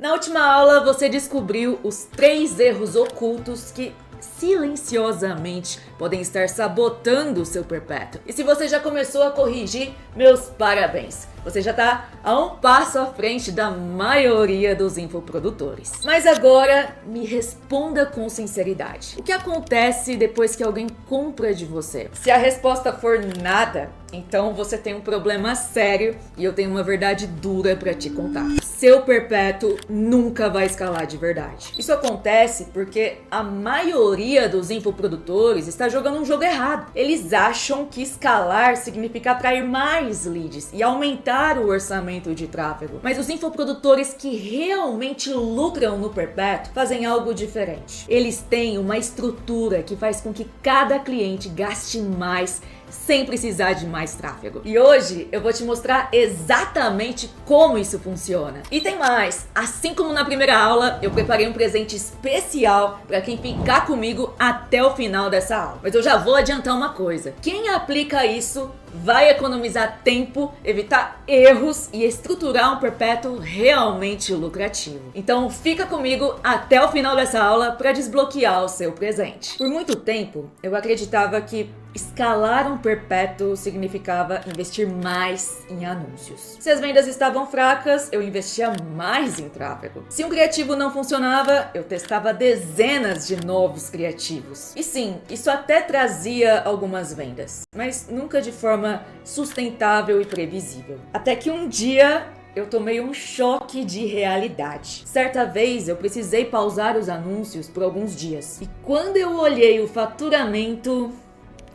Na última aula, você descobriu os 3 erros ocultos que silenciosamente podem estar sabotando o seu perpétuo. E se você já começou a corrigir, meus parabéns! Você já está a um passo à frente da maioria dos infoprodutores. Mas agora, me responda com sinceridade. O que acontece depois que alguém compra de você? Se a resposta for nada, então você tem um problema sério e eu tenho uma verdade dura para te contar. Seu perpétuo nunca vai escalar de verdade. Isso acontece porque a maioria dos infoprodutores está jogando um jogo errado. Eles acham que escalar significa atrair mais leads e aumentar o orçamento de tráfego. Mas os infoprodutores que realmente lucram no perpétuo fazem algo diferente. Eles têm uma estrutura que faz com que cada cliente gaste mais sem precisar de mais tráfego. E hoje eu vou te mostrar exatamente como isso funciona. E tem mais, assim como na primeira aula, eu preparei um presente especial para quem ficar comigo até o final dessa aula. Mas eu já vou adiantar uma coisa: quem aplica isso vai economizar tempo, evitar erros e estruturar um perpétuo realmente lucrativo. Então fica comigo até o final dessa aula para desbloquear o seu presente. Por muito tempo, eu acreditava que escalar um perpétuo significava investir mais em anúncios. Se as vendas estavam fracas, eu investia mais em tráfego. Se um criativo não funcionava, eu testava dezenas de novos criativos. E sim, isso até trazia algumas vendas, mas nunca de forma sustentável e previsível. Até que um dia eu tomei um choque de realidade. Certa vez eu precisei pausar os anúncios por alguns dias. E quando eu olhei o faturamento,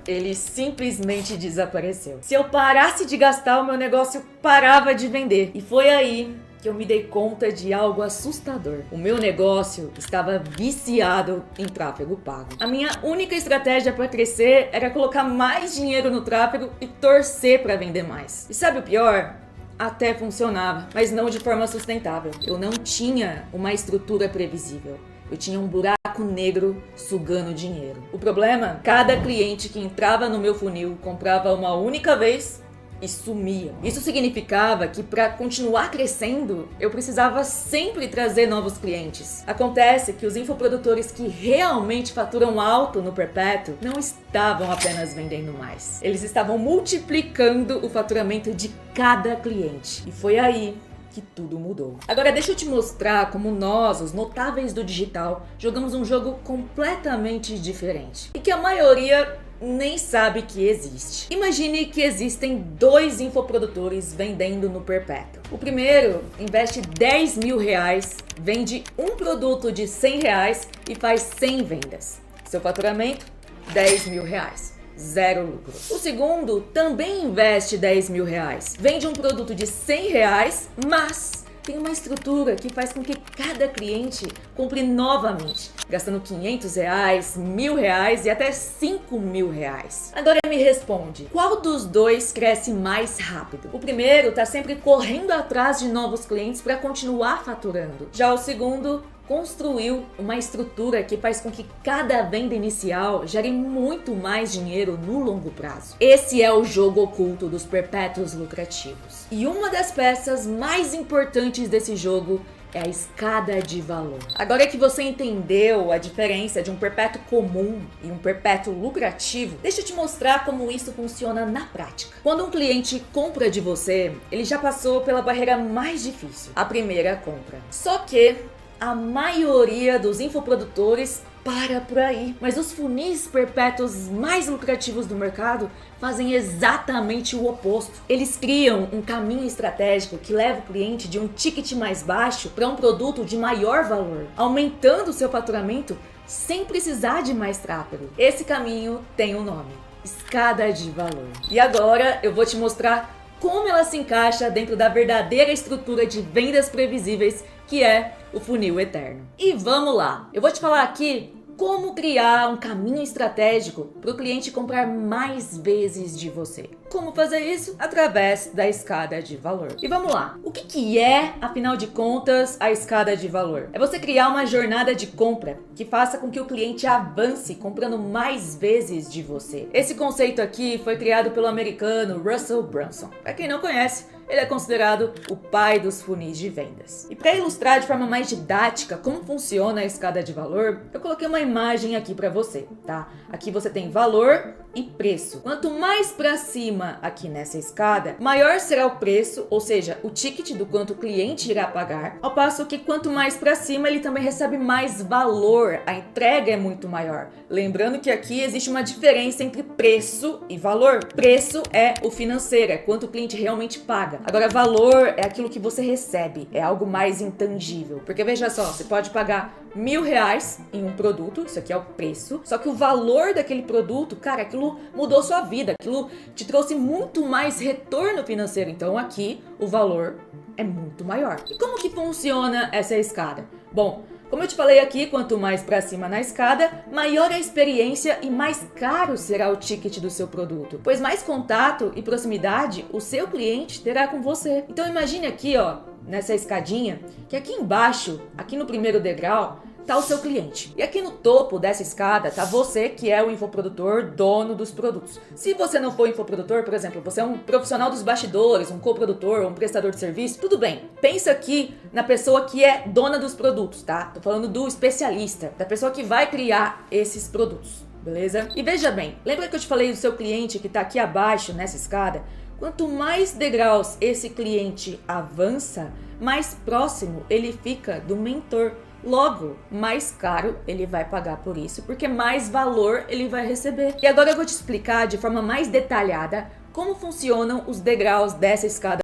ele simplesmente desapareceu. Se eu parasse de gastar, o meu negócio parava de vender. E foi aí que eu me dei conta de algo assustador. O meu negócio estava viciado em tráfego pago. A minha única estratégia para crescer era colocar mais dinheiro no tráfego e torcer para vender mais. E sabe o pior? Até funcionava, mas não de forma sustentável. Eu não tinha uma estrutura previsível. Eu tinha um buraco negro sugando dinheiro. O problema? Cada cliente que entrava no meu funil comprava uma única vez e sumia. Isso significava que para continuar crescendo, eu precisava sempre trazer novos clientes. Acontece que os infoprodutores que realmente faturam alto no perpétuo não estavam apenas vendendo mais. Eles estavam multiplicando o faturamento de cada cliente. E foi aí que tudo mudou. Agora deixa eu te mostrar como nós, os notáveis do digital, jogamos um jogo completamente diferente e que a maioria nem sabe que existe. Imagine que existem 2 infoprodutores vendendo no perpétuo. O primeiro investe 10 mil reais, vende um produto de 100 reais e faz 100 vendas. Seu faturamento, 10 mil reais. Zero lucro. O segundo também investe 10 mil reais, vende um produto de 100 reais, mas tem uma estrutura que faz com que cada cliente compre novamente, gastando 500 reais, 1.000 reais e até 5 mil reais. Agora me responde, qual dos 2 cresce mais rápido? O primeiro está sempre correndo atrás de novos clientes para continuar faturando. Já o segundo construiu uma estrutura que faz com que cada venda inicial gere muito mais dinheiro no longo prazo. Esse é o jogo oculto dos perpétuos lucrativos. E uma das peças mais importantes desse jogo é a escada de valor. Agora que você entendeu a diferença de um perpétuo comum e um perpétuo lucrativo, deixa eu te mostrar como isso funciona na prática. Quando um cliente compra de você, ele já passou pela barreira mais difícil, a primeira compra. Só que a maioria dos infoprodutores para por aí. Mas os funis perpétuos mais lucrativos do mercado fazem exatamente o oposto. Eles criam um caminho estratégico que leva o cliente de um ticket mais baixo para um produto de maior valor, aumentando o seu faturamento sem precisar de mais tráfego. Esse caminho tem um nome: escada de valor. E agora eu vou te mostrar como ela se encaixa dentro da verdadeira estrutura de vendas previsíveis que é o funil eterno. E vamos lá! Eu vou te falar aqui como criar um caminho estratégico para o cliente comprar mais vezes de você. Como fazer isso? Através da escada de valor. E vamos lá! O que é, afinal de contas, a escada de valor? É você criar uma jornada de compra que faça com que o cliente avance comprando mais vezes de você. Esse conceito aqui foi criado pelo americano Russell Brunson. Para quem não conhece, ele é considerado o pai dos funis de vendas. E para ilustrar de forma mais didática como funciona a escada de valor, eu coloquei uma imagem aqui para você, tá? Aqui você tem valor e preço. Quanto mais para cima aqui nessa escada, maior será o preço, ou seja, o ticket do quanto o cliente irá pagar, ao passo que quanto mais para cima ele também recebe mais valor, a entrega é muito maior. Lembrando que aqui existe uma diferença entre preço e valor. Preço é o financeiro, é quanto o cliente realmente paga. Agora, valor é aquilo que você recebe, é algo mais intangível. Porque veja só, você pode pagar R$1.000 em um produto, isso aqui é o preço, só que o valor daquele produto, cara, aquilo mudou sua vida, aquilo te trouxe muito mais retorno financeiro. Então aqui o valor é muito maior. E como que funciona essa escada? Bom, como eu te falei aqui, quanto mais para cima na escada, maior a experiência e mais caro será o ticket do seu produto, pois mais contato e proximidade o seu cliente terá com você. Então imagine aqui, ó, nessa escadinha, que aqui embaixo, aqui no primeiro degrau, tá o seu cliente. E aqui no topo dessa escada tá você, que é o infoprodutor, dono dos produtos. Se você não for infoprodutor, por exemplo, você é um profissional dos bastidores, um coprodutor, um prestador de serviço, tudo bem. Pensa aqui na pessoa que é dona dos produtos, tá? Tô falando do especialista, da pessoa que vai criar esses produtos, beleza? E veja bem, lembra que eu te falei do seu cliente que tá aqui abaixo nessa escada? Quanto mais degraus esse cliente avança, mais próximo ele fica do mentor. Logo, mais caro ele vai pagar por isso, porque mais valor ele vai receber. E agora eu vou te explicar de forma mais detalhada como funcionam os degraus dessa escada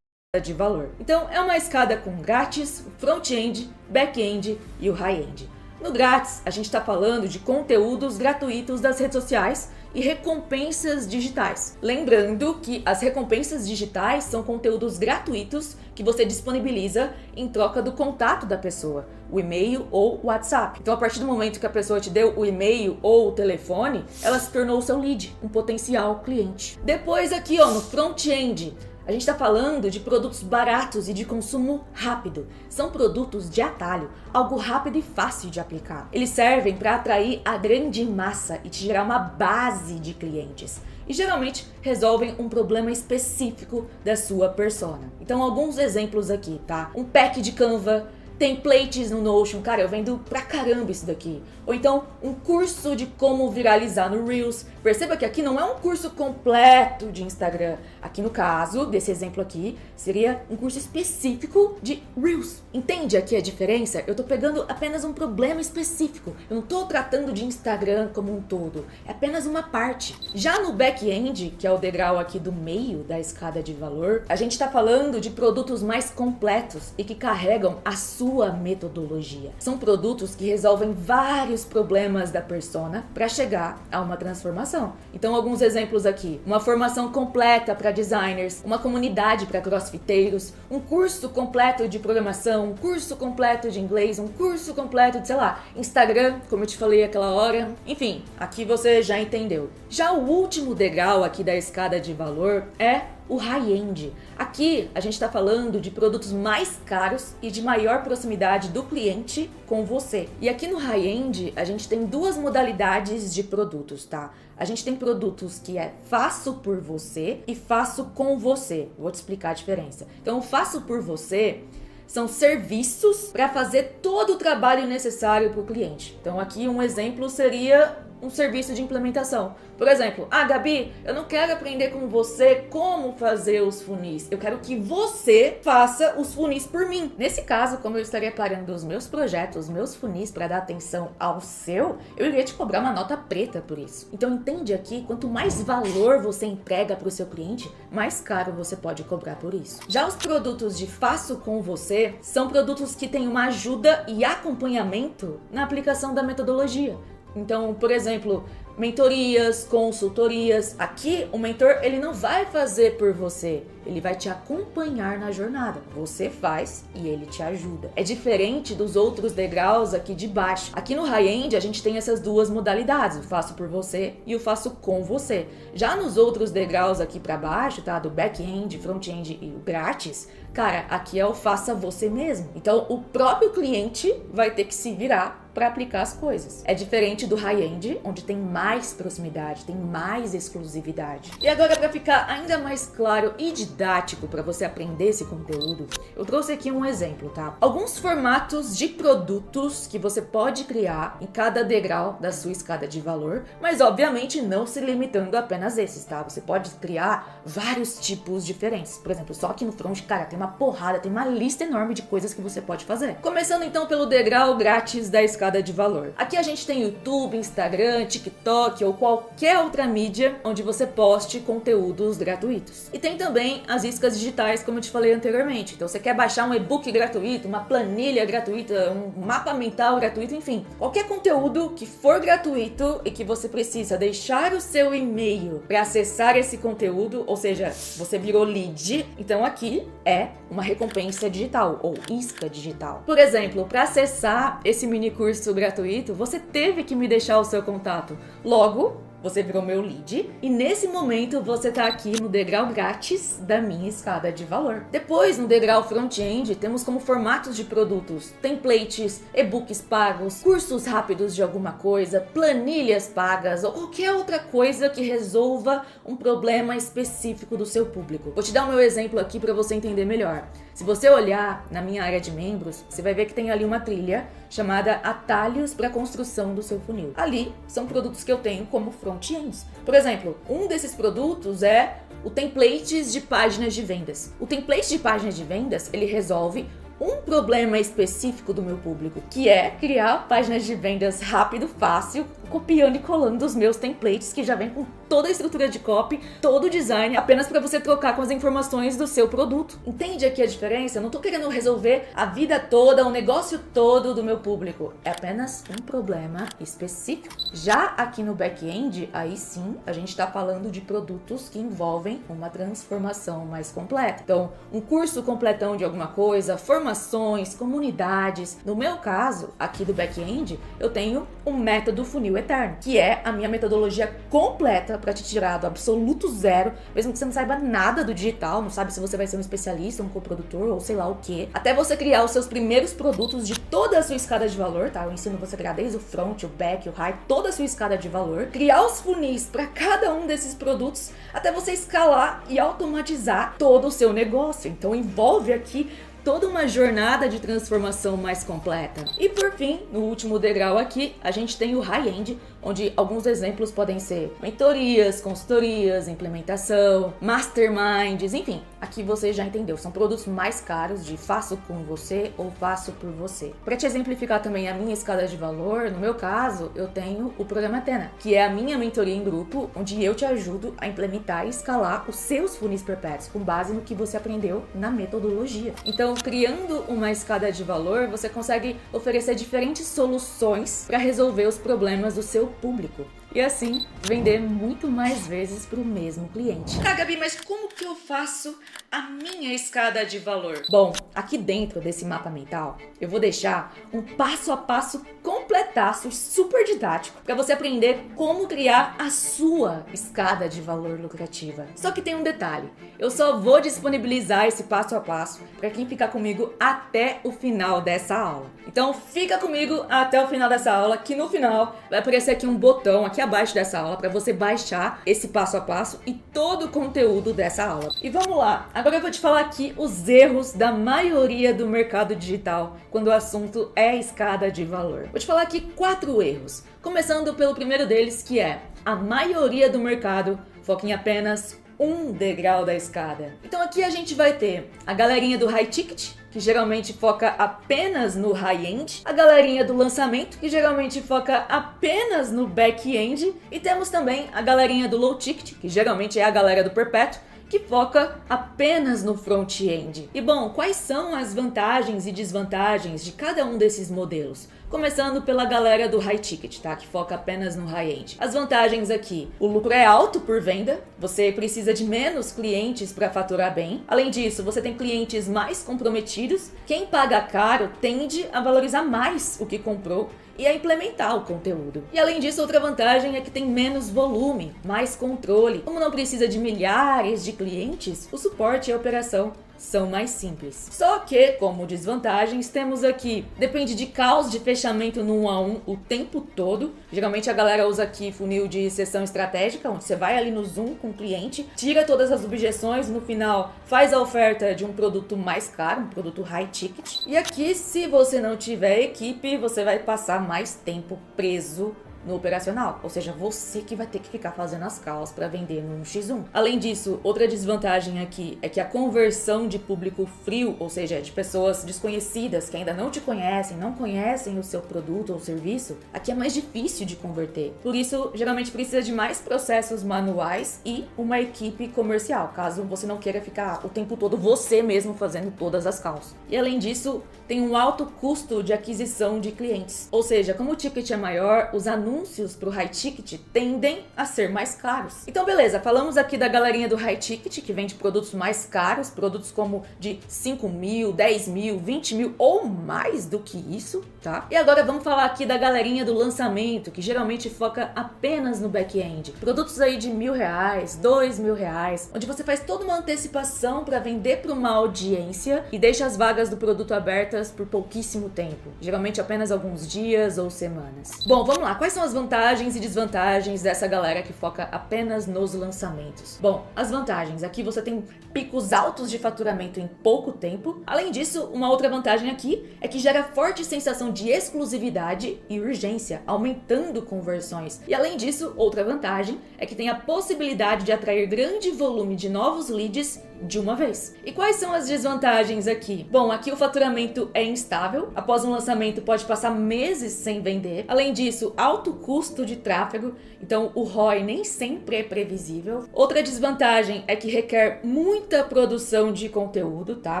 de valor. Então, é uma escada com grátis, front-end, back-end e o high-end. No grátis, a gente está falando de conteúdos gratuitos das redes sociais e recompensas digitais. Lembrando que as recompensas digitais são conteúdos gratuitos que você disponibiliza em troca do contato da pessoa, o e-mail ou o WhatsApp. Então, a partir do momento que a pessoa te deu o e-mail ou o telefone, ela se tornou o seu lead, um potencial cliente. Depois aqui, ó, no front-end, a gente está falando de produtos baratos e de consumo rápido. São produtos de atalho, algo rápido e fácil de aplicar. Eles servem para atrair a grande massa e te gerar uma base de clientes. E geralmente resolvem um problema específico da sua persona. Então, alguns exemplos aqui, tá? Um pack de Canva, templates no Notion, cara, eu vendo pra caramba isso daqui. Ou então, um curso de como viralizar no Reels. Perceba que aqui não é um curso completo de Instagram. Aqui no caso, desse exemplo aqui, seria um curso específico de Reels. Entende aqui a diferença? Eu tô pegando apenas um problema específico. Eu não tô tratando de Instagram como um todo. É apenas uma parte. Já no back-end, que é o degrau aqui do meio da escada de valor, a gente tá falando de produtos mais completos e que carregam a sua metodologia. São produtos que resolvem vários problemas da persona para chegar a uma transformação. Então, alguns exemplos aqui: uma formação completa para designers, uma comunidade para crossfiteiros, um curso completo de programação, um curso completo de inglês, um curso completo de, sei lá, Instagram, como eu te falei aquela hora. Enfim, aqui você já entendeu. Já o último degrau aqui da escada de valor é o high-end. Aqui a gente está falando de produtos mais caros e de maior proximidade do cliente com você. E aqui no high-end a gente tem duas modalidades de produtos, tá? A gente tem produtos que é faço por você e faço com você. Vou te explicar a diferença. Então, faço por você são serviços para fazer todo o trabalho necessário para o cliente. Então, aqui um exemplo seria um serviço de implementação. Por exemplo, Gabi, eu não quero aprender com você como fazer os funis. Eu quero que você faça os funis por mim. Nesse caso, como eu estaria parando os meus projetos, os meus funis para dar atenção ao seu, eu iria te cobrar uma nota preta por isso. Então entende aqui, quanto mais valor você entrega para o seu cliente, mais caro você pode cobrar por isso. Já os produtos de faço com você são produtos que têm uma ajuda e acompanhamento na aplicação da metodologia. Então, por exemplo, mentorias, consultorias. Aqui, o mentor, ele não vai fazer por você. Ele vai te acompanhar na jornada. Você faz e ele te ajuda. É diferente dos outros degraus aqui de baixo. Aqui no high-end, a gente tem essas duas modalidades. O faço por você e o faço com você. Já nos outros degraus aqui para baixo, tá? Do back-end, front-end e o grátis, cara, aqui é o faça você mesmo. Então, o próprio cliente vai ter que se virar para aplicar as coisas. É diferente do high-end, onde tem mais proximidade, tem mais exclusividade. E agora, para ficar ainda mais claro e didático para você aprender esse conteúdo, eu trouxe aqui um exemplo, tá? Alguns formatos de produtos que você pode criar em cada degrau da sua escada de valor, mas obviamente não se limitando a apenas esses, tá? Você pode criar vários tipos diferentes. Por exemplo, só aqui no front, cara, tem uma porrada, tem uma lista enorme de coisas que você pode fazer. Começando então pelo degrau grátis da escada de valor. Aqui a gente tem YouTube, Instagram, TikTok ou qualquer outra mídia onde você poste conteúdos gratuitos. E tem também as iscas digitais, como eu te falei anteriormente. Então você quer baixar um e-book gratuito, uma planilha gratuita, um mapa mental gratuito, enfim. Qualquer conteúdo que for gratuito e que você precisa deixar o seu e-mail para acessar esse conteúdo, ou seja, você virou lead, então aqui é uma recompensa digital ou isca digital. Por exemplo, para acessar esse mini curso gratuito, você teve que me deixar o seu contato. Logo, você virou meu lead e nesse momento você tá aqui no degrau grátis da minha escada de valor. Depois, no degrau front-end, temos como formatos de produtos templates, e-books pagos, cursos rápidos de alguma coisa, planilhas pagas ou qualquer outra coisa que resolva um problema específico do seu público. Vou te dar o meu exemplo aqui para você entender melhor. Se você olhar na minha área de membros, você vai ver que tem ali uma trilha chamada Atalhos para a construção do seu funil. Ali são produtos que eu tenho como front-ends. Por exemplo, um desses produtos é o templates de páginas de vendas. O template de páginas de vendas, ele resolve um problema específico do meu público, que é criar páginas de vendas rápido, fácil, copiando e colando os meus templates que já vem com toda a estrutura de copy, todo o design, apenas para você trocar com as informações do seu produto. Entende aqui a diferença? Eu não tô querendo resolver a vida toda, o negócio todo do meu público. É apenas um problema específico. Já aqui no back-end, aí sim, a gente tá falando de produtos que envolvem uma transformação mais completa. Então, um curso completão de alguma coisa, formações, comunidades. No meu caso, aqui do back-end, eu tenho um método funil eterno, que é a minha metodologia completa para te tirar do absoluto zero, mesmo que você não saiba nada do digital, não sabe se você vai ser um especialista, um coprodutor ou sei lá o que, até você criar os seus primeiros produtos de toda a sua escada de valor, tá? Eu ensino você a criar desde o front, o back, o high, toda a sua escada de valor, criar os funis para cada um desses produtos, até você escalar e automatizar todo o seu negócio. Então envolve aqui toda uma jornada de transformação mais completa. E por fim, no último degrau aqui, a gente tem o high-end, onde alguns exemplos podem ser mentorias, consultorias, implementação, masterminds, enfim, aqui você já entendeu, são produtos mais caros de faço com você ou faço por você. Para te exemplificar também a minha escada de valor, no meu caso, eu tenho o programa Athena, que é a minha mentoria em grupo, onde eu te ajudo a implementar e escalar os seus funis perpétuos, com base no que você aprendeu na metodologia. Então, criando uma escada de valor, você consegue oferecer diferentes soluções para resolver os problemas do seu público. E assim, vender muito mais vezes para o mesmo cliente. Tá, Gabi, mas como que eu faço a minha escada de valor? Bom, aqui dentro desse mapa mental, eu vou deixar um passo a passo completaço, super didático, para você aprender como criar a sua escada de valor lucrativa. Só que tem um detalhe, eu só vou disponibilizar esse passo a passo para quem ficar comigo até o final dessa aula. Então fica comigo até o final dessa aula, que no final vai aparecer aqui um botão aqui abaixo dessa aula para você baixar esse passo a passo e todo o conteúdo dessa aula. E vamos lá, agora eu vou te falar aqui os erros da maioria do mercado digital quando o assunto é escada de valor. Vou te falar aqui 4 erros, começando pelo primeiro deles, que é a maioria do mercado foca em apenas um degrau da escada. Então aqui a gente vai ter a galerinha do high ticket, que geralmente foca apenas no high-end, a galerinha do lançamento, que geralmente foca apenas no back-end, e temos também a galerinha do low ticket, que geralmente é a galera do perpétuo, que foca apenas no front-end. E bom, quais são as vantagens e desvantagens de cada um desses modelos? Começando pela galera do high ticket, tá? Que foca apenas no high-end. As vantagens aqui: o lucro é alto por venda, você precisa de menos clientes para faturar bem. Além disso, você tem clientes mais comprometidos. Quem paga caro tende a valorizar mais o que comprou e a implementar o conteúdo. E além disso, outra vantagem é que tem menos volume, mais controle. Como não precisa de milhares de clientes, o suporte e a operação são mais simples. Só que, como desvantagens, temos aqui, depende de caos de fechamento no 1 a 1 o tempo todo. Geralmente a galera usa aqui funil de sessão estratégica, onde você vai ali no Zoom com o cliente, tira todas as objeções, no final faz a oferta de um produto mais caro, um produto high ticket. E aqui, se você não tiver equipe, você vai passar mais tempo preso no operacional, ou seja, você que vai ter que ficar fazendo as calls para vender no 1x1. Além disso, outra desvantagem aqui é que a conversão de público frio, ou seja, de pessoas desconhecidas que ainda não te conhecem, não conhecem o seu produto ou serviço, aqui é mais difícil de converter. Por isso, geralmente precisa de mais processos manuais e uma equipe comercial, caso você não queira ficar o tempo todo você mesmo fazendo todas as calls. E além disso, tem um alto custo de aquisição de clientes, ou seja, como o ticket é maior, os anúncios para o high ticket tendem a ser mais caros. Então beleza, falamos aqui da galerinha do high ticket que vende produtos mais caros, produtos como de 5 mil, 10 mil, 20 mil ou mais do que isso, tá? E agora vamos falar aqui da galerinha do lançamento, que geralmente foca apenas no back-end. Produtos aí de R$1.000, R$2.000, onde você faz toda uma antecipação para vender para uma audiência e deixa as vagas do produto abertas por pouquíssimo tempo, geralmente apenas alguns dias ou semanas. Bom, vamos lá, quais são as vantagens e desvantagens dessa galera que foca apenas nos lançamentos? Bom, as vantagens, aqui você tem picos altos de faturamento em pouco tempo. Além disso, uma outra vantagem aqui é que gera forte sensação de exclusividade e urgência, aumentando conversões. E além disso, outra vantagem é que tem a possibilidade de atrair grande volume de novos leads de uma vez. E quais são as desvantagens aqui? Bom, aqui o faturamento é instável, após um lançamento pode passar meses sem vender. Além disso, alto custo de tráfego, então o ROI nem sempre é previsível. Outra desvantagem é que requer muita produção de conteúdo, tá?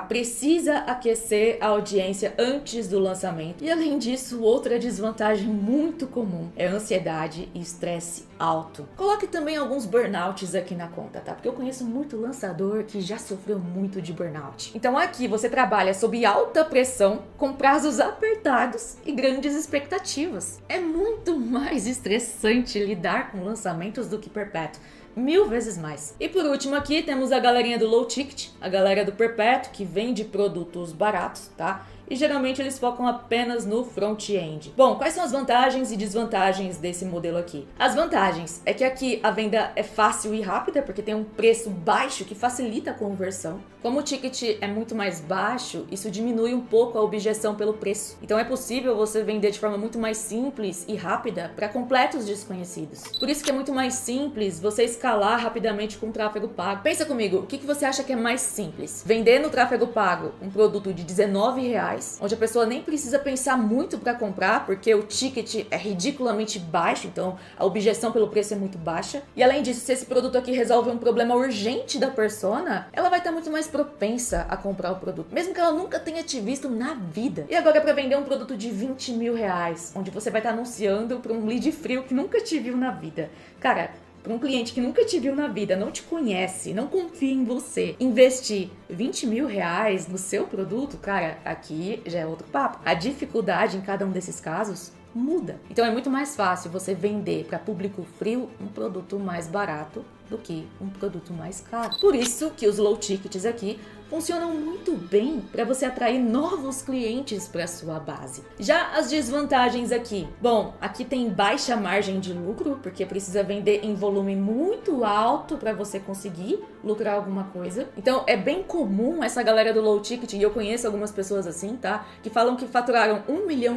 Precisa aquecer a audiência antes do lançamento. E além disso, outra desvantagem muito comum é ansiedade e estresse alto. Coloque também alguns burnouts aqui na conta, tá? Porque eu conheço muito lançador que já sofreu muito de burnout. Então aqui você trabalha sob alta pressão, com prazos apertados e grandes expectativas. É muito mais estressante lidar com lançamentos do que perpétuo. 1000 vezes mais. E por último aqui temos a galerinha do low ticket, a galera do perpétuo que vende produtos baratos, tá? E geralmente eles focam apenas no front-end. Bom, quais são as vantagens e desvantagens desse modelo aqui? As vantagens é que aqui a venda é fácil e rápida, porque tem um preço baixo que facilita a conversão. Como o ticket é muito mais baixo, isso diminui um pouco a objeção pelo preço. Então é possível você vender de forma muito mais simples e rápida para completos desconhecidos. Por isso que é muito mais simples você escalar rapidamente com tráfego pago. Pensa comigo, o que você acha que é mais simples? Vender no tráfego pago um produto de R$19, onde a pessoa nem precisa pensar muito para comprar, porque o ticket é ridiculamente baixo, então a objeção pelo preço é muito baixa. E além disso, se esse produto aqui resolve um problema urgente da persona, ela vai estar muito mais propensa a comprar o produto, mesmo que ela nunca tenha te visto na vida. E agora para vender um produto de R$20.000, onde você vai estar anunciando para um lead frio que nunca te viu na vida. Cara, para um cliente que nunca te viu na vida, não te conhece, não confia em você, investir R$20.000 no seu produto, cara, aqui já é outro papo. A dificuldade em cada um desses casos muda. Então é muito mais fácil você vender para público frio um produto mais barato do que um produto mais caro. Por isso que os low tickets aqui funcionam muito bem para você atrair novos clientes para sua base. Já as desvantagens aqui, bom, aqui tem baixa margem de lucro, porque precisa vender em volume muito alto para você conseguir lucrar alguma coisa. Então é bem comum essa galera do low ticket, e eu conheço algumas pessoas assim, tá? Que falam que faturaram R$1 milhão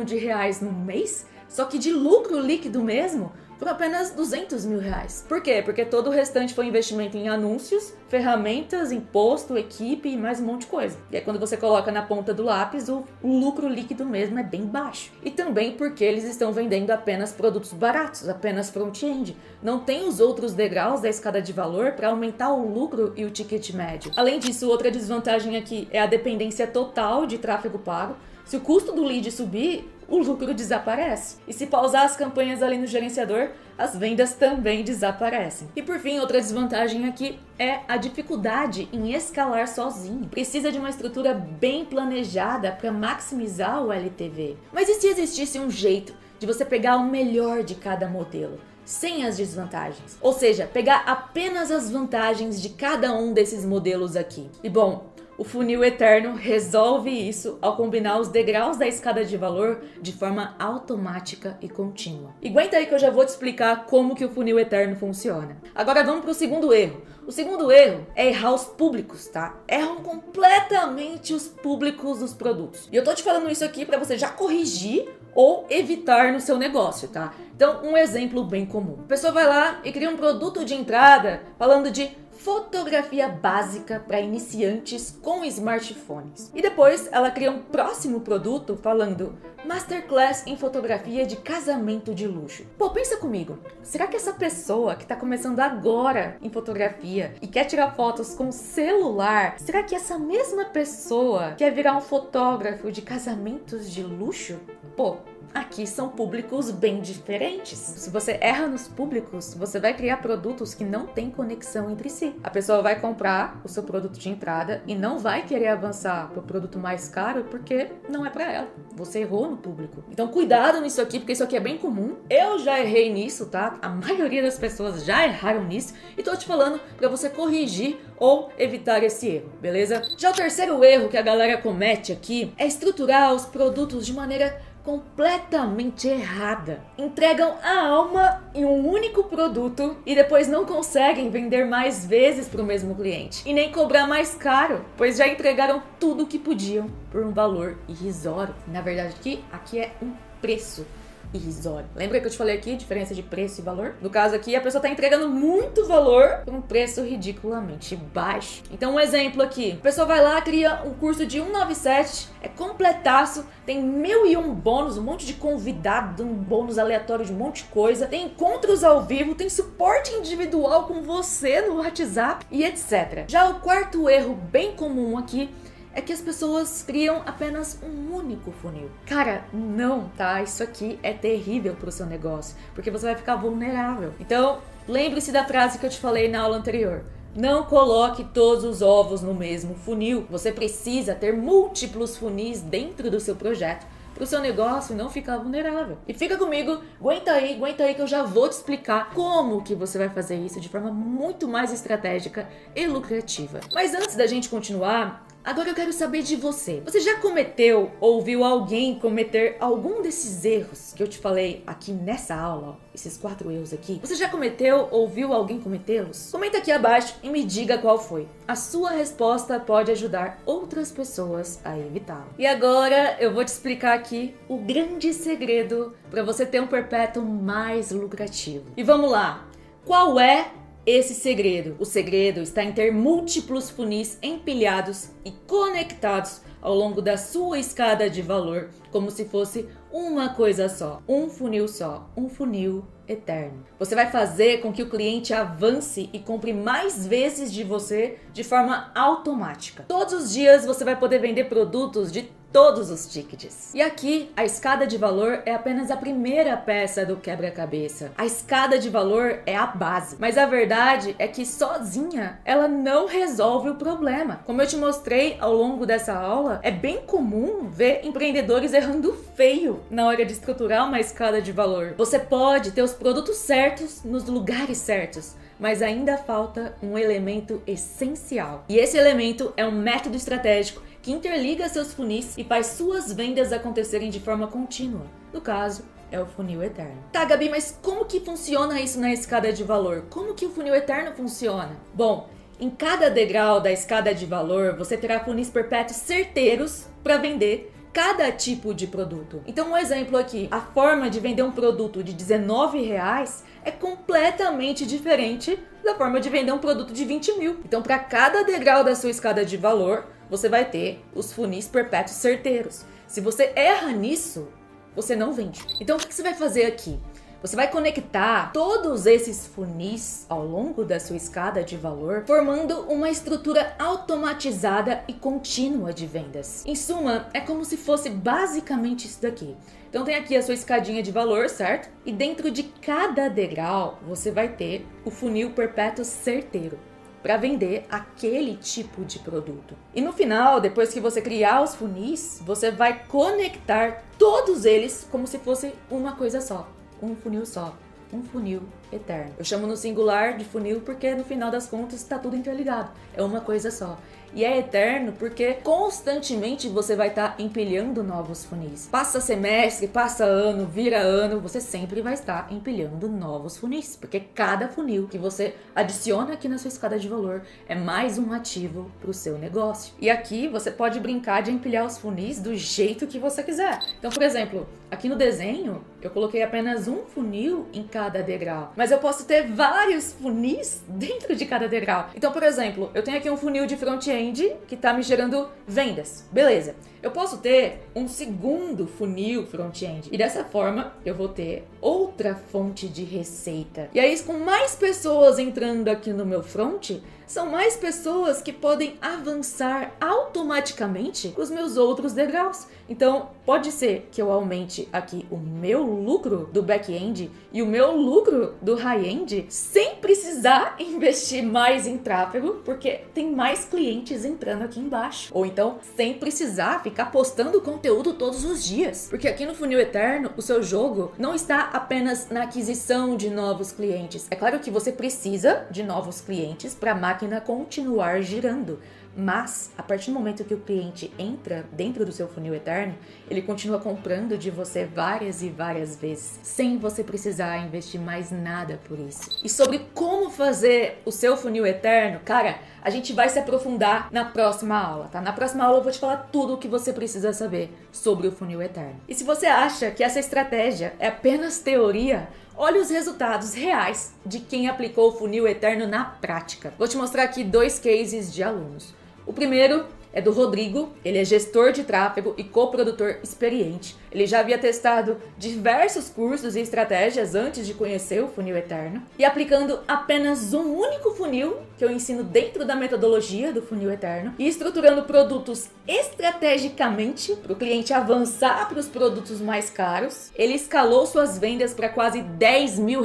no mês, só que de lucro líquido mesmo, por apenas R$200.000. Por quê? Porque todo o restante foi investimento em anúncios, ferramentas, imposto, equipe e mais um monte de coisa. E aí quando você coloca na ponta do lápis, o lucro líquido mesmo é bem baixo. E também porque eles estão vendendo apenas produtos baratos, apenas front-end. Não tem os outros degraus da escada de valor para aumentar o lucro e o ticket médio. Além disso, outra desvantagem aqui é a dependência total de tráfego pago. Se o custo do lead subir, o lucro desaparece. E se pausar as campanhas ali no gerenciador, as vendas também desaparecem. E por fim, outra desvantagem aqui é a dificuldade em escalar sozinho. Precisa de uma estrutura bem planejada para maximizar o LTV. Mas e se existisse um jeito de você pegar o melhor de cada modelo, sem as desvantagens. Ou seja, pegar apenas as vantagens de cada um desses modelos aqui. E bom, o funil eterno resolve isso ao combinar os degraus da escada de valor de forma automática e contínua. E aguenta aí que eu já vou te explicar como que o funil eterno funciona. Agora vamos para o segundo erro. O segundo erro é errar os públicos, tá? Erram completamente os públicos dos produtos. E eu tô te falando isso aqui para você já corrigir ou evitar no seu negócio, tá? Então, um exemplo bem comum. A pessoa vai lá e cria um produto de entrada falando de fotografia básica para iniciantes com smartphones. E depois ela cria um próximo produto falando Masterclass em fotografia de casamento de luxo. Pô, pensa comigo, será que essa pessoa que está começando agora em fotografia e quer tirar fotos com celular, será que essa mesma pessoa quer virar um fotógrafo de casamentos de luxo? Pô, aqui são públicos bem diferentes. Se você erra nos públicos, você vai criar produtos que não têm conexão entre si. A pessoa vai comprar o seu produto de entrada e não vai querer avançar para o produto mais caro porque não é para ela. Você errou no público. Então cuidado nisso aqui, porque isso aqui é bem comum. Eu já errei nisso, tá? A maioria das pessoas já erraram nisso e tô te falando para você corrigir ou evitar esse erro, beleza? Já o terceiro erro que a galera comete aqui é estruturar os produtos de maneira completamente errada. Entregam a alma em um único produto e depois não conseguem vender mais vezes para o mesmo cliente e nem cobrar mais caro, pois já entregaram tudo o que podiam por um valor irrisório. Na verdade, aqui é um preço irrisório. Lembra que eu te falei aqui, diferença de preço e valor? No caso aqui, a pessoa está entregando muito valor por um preço ridiculamente baixo. Então, um exemplo aqui. A pessoa vai lá, cria um curso de 197, é completaço, tem 1001 bônus, um monte de convidado, um bônus aleatório de um monte de coisa, tem encontros ao vivo, tem suporte individual com você no WhatsApp e etc. Já o quarto erro bem comum aqui é que as pessoas criam apenas um único funil. Cara, não, tá? Isso aqui é terrível pro seu negócio, porque você vai ficar vulnerável. Então, lembre-se da frase que eu te falei na aula anterior. Não coloque todos os ovos no mesmo funil. Você precisa ter múltiplos funis dentro do seu projeto para o seu negócio não ficar vulnerável. E fica comigo, aguenta aí que eu já vou te explicar como que você vai fazer isso de forma muito mais estratégica e lucrativa. Mas antes da gente continuar, agora eu quero saber de você. Você já cometeu ou viu alguém cometer algum desses erros que eu te falei aqui nessa aula? Ó, esses 4 erros aqui. Você já cometeu ou viu alguém cometê-los? Comenta aqui abaixo e me diga qual foi. A sua resposta pode ajudar outras pessoas a evitá-lo. E agora eu vou te explicar aqui o grande segredo para você ter um perpétuo mais lucrativo. E vamos lá! Qual é esse segredo? O segredo está em ter múltiplos funis empilhados e conectados ao longo da sua escada de valor, como se fosse uma coisa só, um funil eterno. Você vai fazer com que o cliente avance e compre mais vezes de você de forma automática. Todos os dias você vai poder vender produtos de todos os tickets. E aqui, a escada de valor é apenas a primeira peça do quebra-cabeça. A escada de valor é a base. Mas a verdade é que sozinha, ela não resolve o problema. Como eu te mostrei ao longo dessa aula, é bem comum ver empreendedores errando feio na hora de estruturar uma escada de valor. Você pode ter os produtos certos nos lugares certos, mas ainda falta um elemento essencial. E esse elemento é um método estratégico que interliga seus funis e faz suas vendas acontecerem de forma contínua. No caso, é o funil eterno. Tá, Gabi, mas como que funciona isso na escada de valor? Como que o funil eterno funciona? Bom, em cada degrau da escada de valor, você terá funis perpétuos certeiros para vender cada tipo de produto. Então, um exemplo aqui, a forma de vender um produto de R$19 é completamente diferente da forma de vender um produto de 20 mil. Então, para cada degrau da sua escada de valor, você vai ter os funis perpétuos certeiros. Se você erra nisso, você não vende. Então, o que você vai fazer aqui? Você vai conectar todos esses funis ao longo da sua escada de valor, formando uma estrutura automatizada e contínua de vendas. Em suma, é como se fosse basicamente isso daqui. Então tem aqui a sua escadinha de valor, certo? E dentro de cada degrau, você vai ter o funil perpétuo certeiro. para vender aquele tipo de produto. E no final, depois que você criar os funis, você vai conectar todos eles como se fosse uma coisa só, um funil só. Um funil eterno. Eu chamo no singular de funil porque no final das contas está tudo interligado. É uma coisa só. E é eterno porque constantemente você vai estar empilhando novos funis. Passa semestre, passa ano, vira ano, você sempre vai estar empilhando novos funis. Porque cada funil que você adiciona aqui na sua escada de valor é mais um ativo para o seu negócio. E aqui você pode brincar de empilhar os funis do jeito que você quiser. Então, por exemplo, aqui no desenho eu coloquei apenas um funil em cada degrau. Mas eu posso ter vários funis dentro de cada degrau. Então, por exemplo, eu tenho aqui um funil de front-end que está me gerando vendas. Beleza. Eu posso ter um segundo funil front-end. E dessa forma, eu vou ter outra fonte de receita. E aí, com mais pessoas entrando aqui no meu front, são mais pessoas que podem avançar automaticamente os meus outros degraus. Então, pode ser que eu aumente aqui o meu lucro do back-end e o meu lucro do high-end sem precisar investir mais em tráfego, porque tem mais clientes entrando aqui embaixo. Ou então, sem precisar ficar postando conteúdo todos os dias. Porque aqui no Funil Eterno, o seu jogo não está apenas na aquisição de novos clientes. É claro que você precisa de novos clientes para a máquina continuar girando. Mas, a partir do momento que o cliente entra dentro do seu funil eterno, ele continua comprando de você várias e várias vezes, sem você precisar investir mais nada por isso. E sobre como fazer o seu funil eterno, cara, a gente vai se aprofundar na próxima aula, tá? Na próxima aula eu vou te falar tudo o que você precisa saber sobre o funil eterno. E se você acha que essa estratégia é apenas teoria, olha os resultados reais de quem aplicou o funil eterno na prática. Vou te mostrar aqui 2 cases de alunos. O primeiro é do Rodrigo, ele é gestor de tráfego e coprodutor experiente. Ele já havia testado diversos cursos e estratégias antes de conhecer o funil eterno. E aplicando apenas um único funil, que eu ensino dentro da metodologia do funil eterno, e estruturando produtos estrategicamente para o cliente avançar para os produtos mais caros, ele escalou suas vendas para quase R$10 mil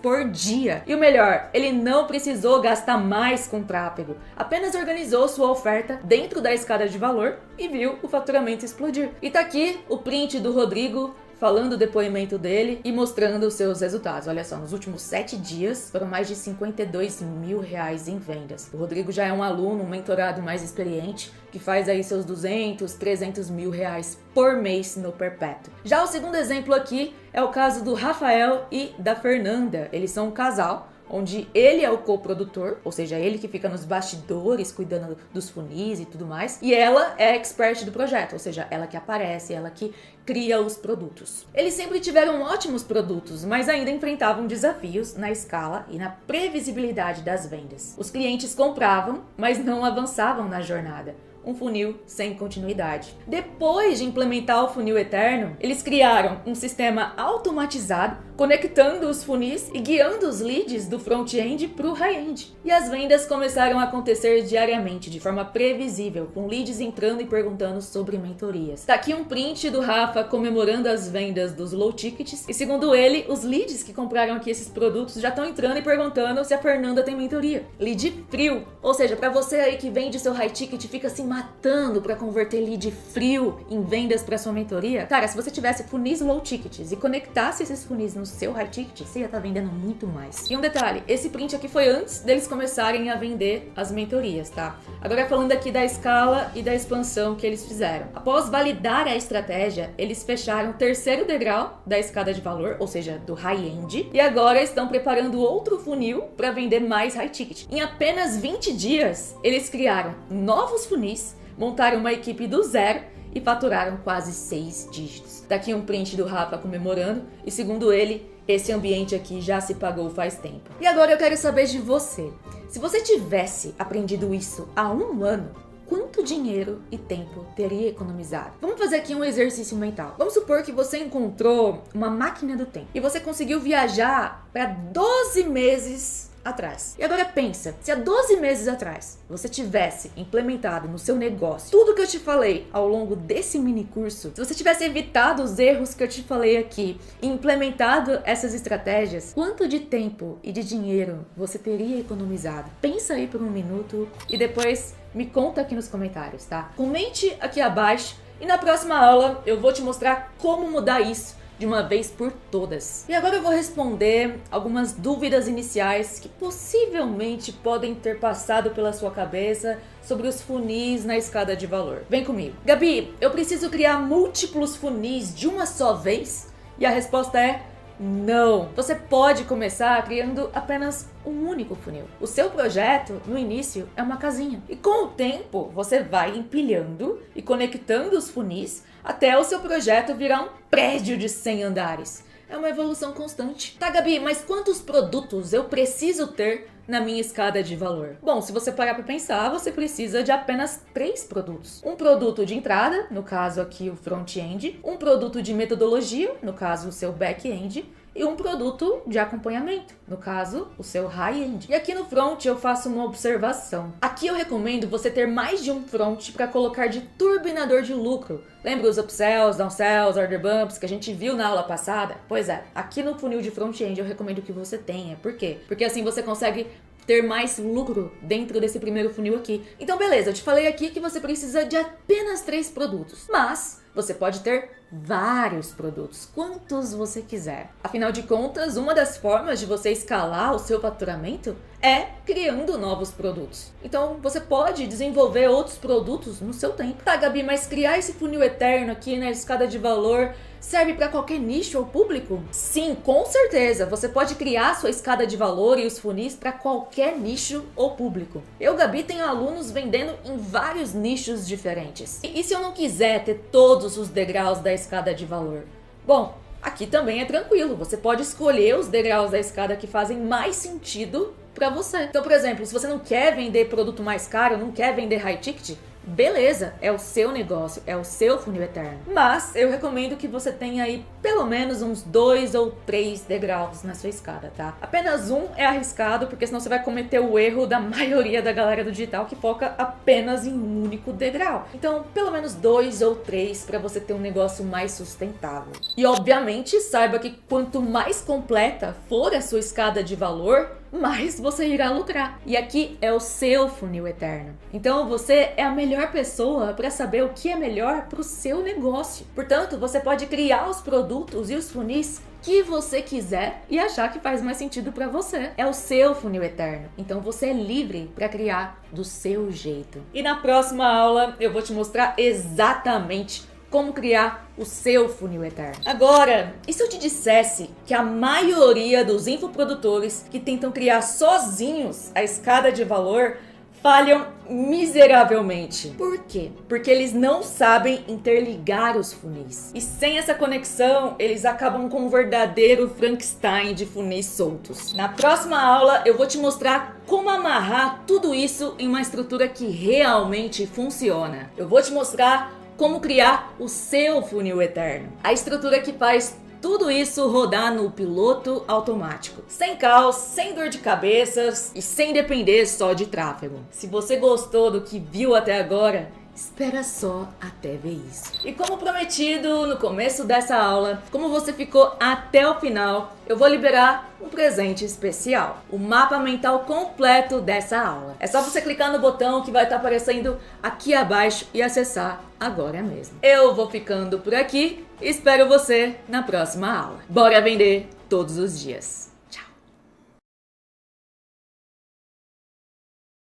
por dia. E o melhor, ele não precisou gastar mais com tráfego, apenas organizou sua oferta dentro da escada de valor e viu o faturamento explodir. E tá aqui o print do Rodrigo falando o depoimento dele e mostrando os seus resultados. Olha só, nos últimos 7 dias foram mais de R$52 mil em vendas. O Rodrigo já é um aluno, um mentorado mais experiente, que faz aí seus 200, 300 mil reais por mês no Perpétuo. Já o segundo exemplo aqui é o caso do Rafael e da Fernanda. Eles são um casal, onde ele é o coprodutor, ou seja, ele que fica nos bastidores cuidando dos funis e tudo mais, e ela é a expert do projeto, ou seja, ela que aparece, ela que cria os produtos. Eles sempre tiveram ótimos produtos, mas ainda enfrentavam desafios na escala e na previsibilidade das vendas. Os clientes compravam, mas não avançavam na jornada. Um funil sem continuidade. Depois de implementar o funil eterno, eles criaram um sistema automatizado, conectando os funis e guiando os leads do front-end para o high-end. E as vendas começaram a acontecer diariamente, de forma previsível, com leads entrando e perguntando sobre mentorias. Tá aqui um print do Rafa comemorando as vendas dos low tickets, e segundo ele, os leads que compraram aqui esses produtos já estão entrando e perguntando se a Fernanda tem mentoria. Lead frio, ou seja, para você aí que vende seu high ticket e fica assim matando para converter lead frio em vendas para sua mentoria, cara, se você tivesse funis low tickets e conectasse esses funis no seu high ticket, você ia estar vendendo muito mais. E um detalhe, esse print aqui foi antes deles começarem a vender as mentorias, tá? Agora falando aqui da escala e da expansão que eles fizeram. Após validar a estratégia, eles fecharam o 3º degrau da escada de valor, ou seja, do high-end, e agora estão preparando outro funil para vender mais high ticket. Em apenas 20 dias, eles criaram novos funis, montaram uma equipe do zero e faturaram quase 6 dígitos. Daqui um print do Rafa comemorando, e segundo ele, esse ambiente aqui já se pagou faz tempo. E agora eu quero saber de você. Se você tivesse aprendido isso há 1 ano, quanto dinheiro e tempo teria economizado? Vamos fazer aqui um exercício mental. Vamos supor que você encontrou uma máquina do tempo e você conseguiu viajar para 12 meses atrás. E agora pensa, se há 12 meses atrás você tivesse implementado no seu negócio tudo que eu te falei ao longo desse mini curso, se você tivesse evitado os erros que eu te falei aqui e implementado essas estratégias, quanto de tempo e de dinheiro você teria economizado? Pensa aí por um minuto e depois me conta aqui nos comentários, tá? Comente aqui abaixo e na próxima aula eu vou te mostrar como mudar isso de uma vez por todas. E agora eu vou responder algumas dúvidas iniciais que possivelmente podem ter passado pela sua cabeça sobre os funis na escada de valor. Vem comigo. Gabi, eu preciso criar múltiplos funis de uma só vez? E a resposta é não! Você pode começar criando apenas um único funil. O seu projeto, no início, é uma casinha. E com o tempo, você vai empilhando e conectando os funis até o seu projeto virar um prédio de 100 andares. É uma evolução constante. Tá, Gabi, mas quantos produtos eu preciso ter na minha escada de valor? Bom, se você parar para pensar, você precisa de apenas 3 produtos. Um produto de entrada, no caso aqui o front-end, um produto de metodologia, no caso o seu back-end, e um produto de acompanhamento, no caso, o seu high-end. E aqui no front eu faço uma observação. Aqui eu recomendo você ter mais de um front para colocar de turbinador de lucro. Lembra os upsells, downsells, order bumps que a gente viu na aula passada? Pois é, aqui no funil de front-end eu recomendo que você tenha. Por quê? Porque assim você consegue ter mais lucro dentro desse primeiro funil aqui. Então beleza, eu te falei aqui que você precisa de apenas 3 produtos, mas você pode ter vários produtos, quantos você quiser. Afinal de contas, uma das formas de você escalar o seu faturamento é criando novos produtos. Então, você pode desenvolver outros produtos no seu tempo. Tá, Gabi, mas criar esse funil eterno aqui na escada de valor serve para qualquer nicho ou público? Sim, com certeza. Você pode criar sua escada de valor e os funis para qualquer nicho ou público. Eu, Gabi, tenho alunos vendendo em vários nichos diferentes. E se eu não quiser ter todos os degraus da escada de valor? Bom, aqui também é tranquilo. Você pode escolher os degraus da escada que fazem mais sentido para você. Então, por exemplo, se você não quer vender produto mais caro, não quer vender high ticket, beleza, é o seu negócio, é o seu funil eterno. Mas eu recomendo que você tenha aí pelo menos uns 2 ou 3 degraus na sua escada, tá? Apenas um é arriscado, porque senão você vai cometer o erro da maioria da galera do digital que foca apenas em um único degrau. Então, pelo menos 2 ou 3 para você ter um negócio mais sustentável. E obviamente, saiba que quanto mais completa for a sua escada de valor, mais você irá lucrar. E aqui é o seu funil eterno. Então você é a melhor pessoa para saber o que é melhor para o seu negócio. Portanto, você pode criar os produtos e os funis que você quiser e achar que faz mais sentido para você. É o seu funil eterno. Então você é livre para criar do seu jeito. E na próxima aula eu vou te mostrar exatamente como criar o seu funil eterno. Agora, e se eu te dissesse que a maioria dos infoprodutores que tentam criar sozinhos a escada de valor falham miseravelmente? Por quê? Porque eles não sabem interligar os funis. E sem essa conexão, eles acabam com um verdadeiro Frankenstein de funis soltos. Na próxima aula, eu vou te mostrar como amarrar tudo isso em uma estrutura que realmente funciona. Eu vou te mostrar como criar o seu funil eterno. A estrutura que faz tudo isso rodar no piloto automático. Sem caos, sem dor de cabeças e sem depender só de tráfego. Se você gostou do que viu até agora, espera só até ver isso. E como prometido no começo dessa aula, como você ficou até o final, eu vou liberar um presente especial. O mapa mental completo dessa aula. É só você clicar no botão que vai estar aparecendo aqui abaixo e acessar agora mesmo. Eu vou ficando por aqui e espero você na próxima aula. Bora vender todos os dias!